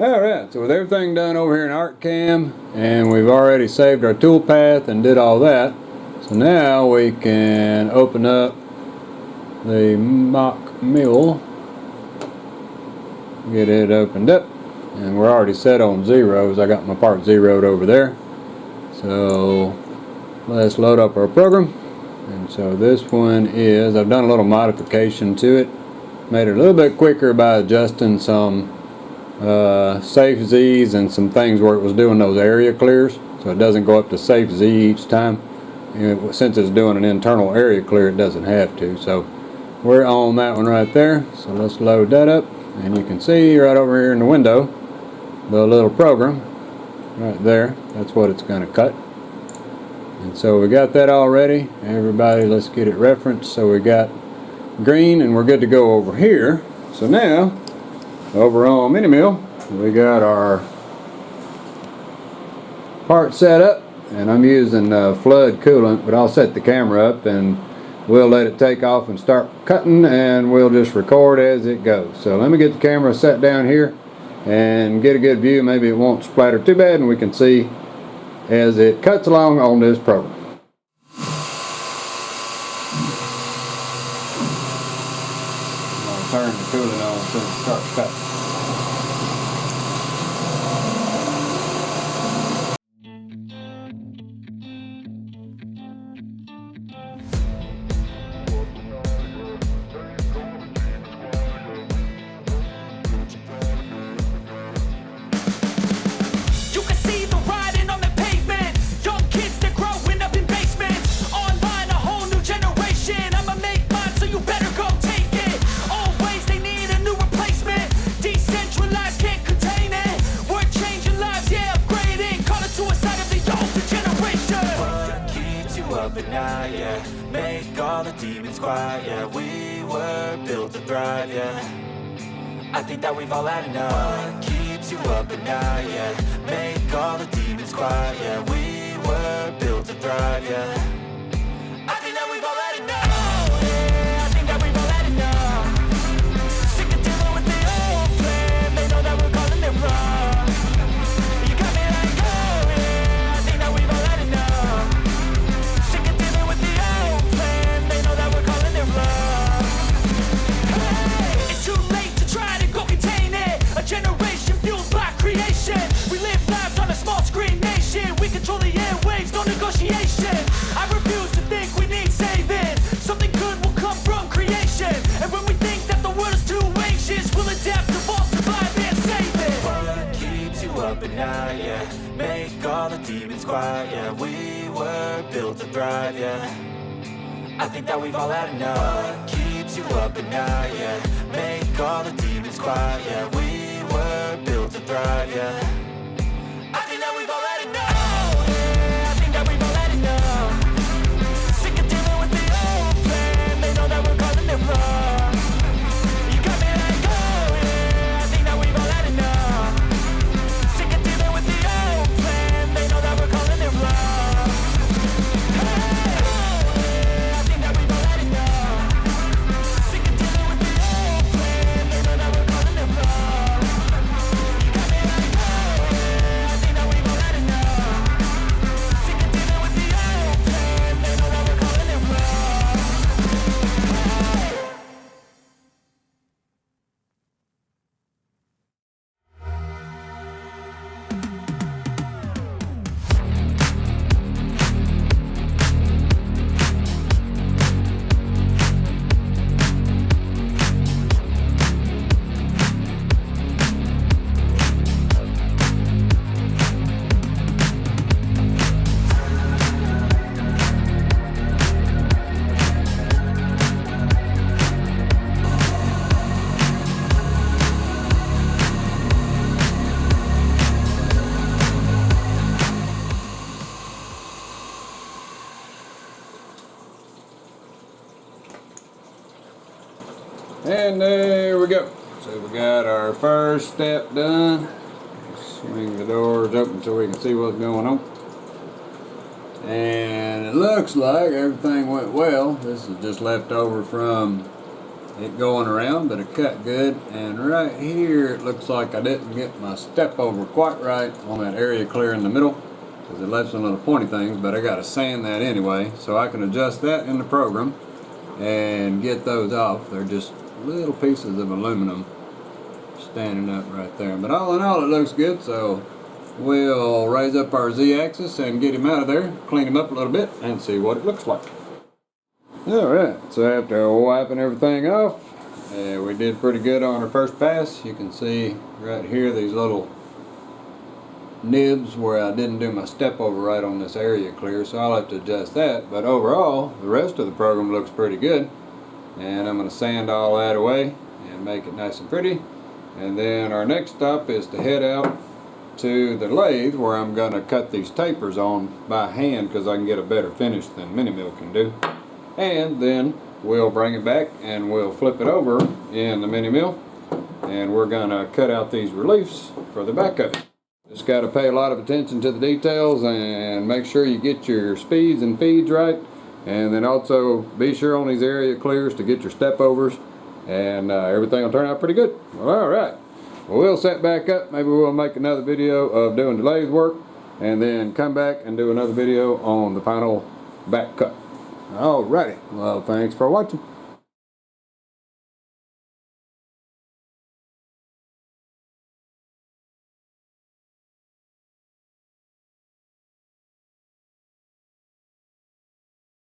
Alright, so with everything done over here in ArtCAM, and we've already saved our toolpath and did all that, so now we can open up the Mach3, get it opened up, and we're already set on zeros. I got my part zeroed over there. So let's load up our program. And so this one is, I've done a little modification to it, made it a little bit quicker by adjusting some safe Z's and some things where it was doing those area clears, so it doesn't go up to safe Z each time. And since it's doing an internal area clear, it doesn't have to. So we're on that one right there. So let's load that up, and you can see right over here in the window the little program right there. That's what it's going to cut. And so we got that all ready. Everybody, let's get it referenced. So we got green, and we're good to go over here. So now over on Mini Mill, we got our part set up, and I'm using flood coolant, but I'll set the camera up and we'll let it take off and start cutting, and we'll just record as it goes. So let me get the camera set down here and get a good view. Maybe it won't splatter too bad, and we can see as it cuts along on this program. I'll turn the coolant on until it starts cutting. Yeah, make all the demons quiet. Yeah, we were built to thrive. Yeah, I think that we've all had enough. What keeps you up at night? Yeah, make all the demons quiet. Yeah, we were built to thrive. Yeah, I think that we've all had enough. Yeah, I think that we've all had enough. Sick of dealing with the old plan. They know that we're calling it wrong. You got me like, oh yeah, I think that we've all had enough. Sick of dealing with the old plan. They know that we're calling it wrong. Hey, it's too late to try to go contain it. A generation fueled by creation. We live lives on a small screen nation. We control the airwaves, no negotiation. I refuse to think we need saving. Something good will come from creation. And when we think that the world is too anxious, we'll adapt, evolve, survive, and save it. What keeps you up at night? Yeah, make all the demons quiet. Yeah, we were built to thrive. Yeah, I think that we've all had enough. What keeps you up at night? Yeah, make all the demons quiet. Yeah, we were built to thrive. Yeah, I think that we've all had enough. Yeah, I think that we've all had enough. Sick of dealing with the old plan. They know that we're calling it wrong. You got me like, oh yeah, I think that we've all had enough. Sick of dealing with the old plan. They know that we're calling it wrong. Hey, oh yeah, I think that we've all had enough. Sick of dealing with the old plan. They know that we're calling it wrong. You got me like, oh yeah, I think that we've all had enough. Sick of dealing with the old plan. They know that we're calling it wrong. And there we go. So we got our first step done. Swing the doors open so we can see what's going on. And it looks like everything went well. This is just left over from it going around, but it cut good. And right here it looks like I didn't get my step over quite right on that area clear in the middle, because it left some little pointy things, but I got to sand that anyway, so I can adjust that in the program and get those off. They're just little pieces of aluminum standing up right there, but all in all it looks good. So we'll raise up our Z-axis and get him out of there, clean him up a little bit, and see what it looks like. Alright, so after wiping everything off, we did pretty good on our first pass. You can see right here these little nibs where I didn't do my step over right on this area clear, so I'll have to adjust that. But overall, the rest of the program looks pretty good, and I'm going to sand all that away and make it nice and pretty. And then our next stop is to head out to the lathe where I'm going to cut these tapers on by hand, because I can get a better finish than Mini Mill can do. And then we'll bring it back and we'll flip it over in the Mini Mill, and we're going to cut out these reliefs for the back of it. Just got to pay a lot of attention to the details and make sure you get your speeds and feeds right, and then also be sure on these area clears to get your step overs, and everything will turn out pretty good. Well, alright, we'll set back up. Maybe we'll make another video of doing the lathe work, and then come back and do another video on the final back cut. Alrighty, well, thanks for watching.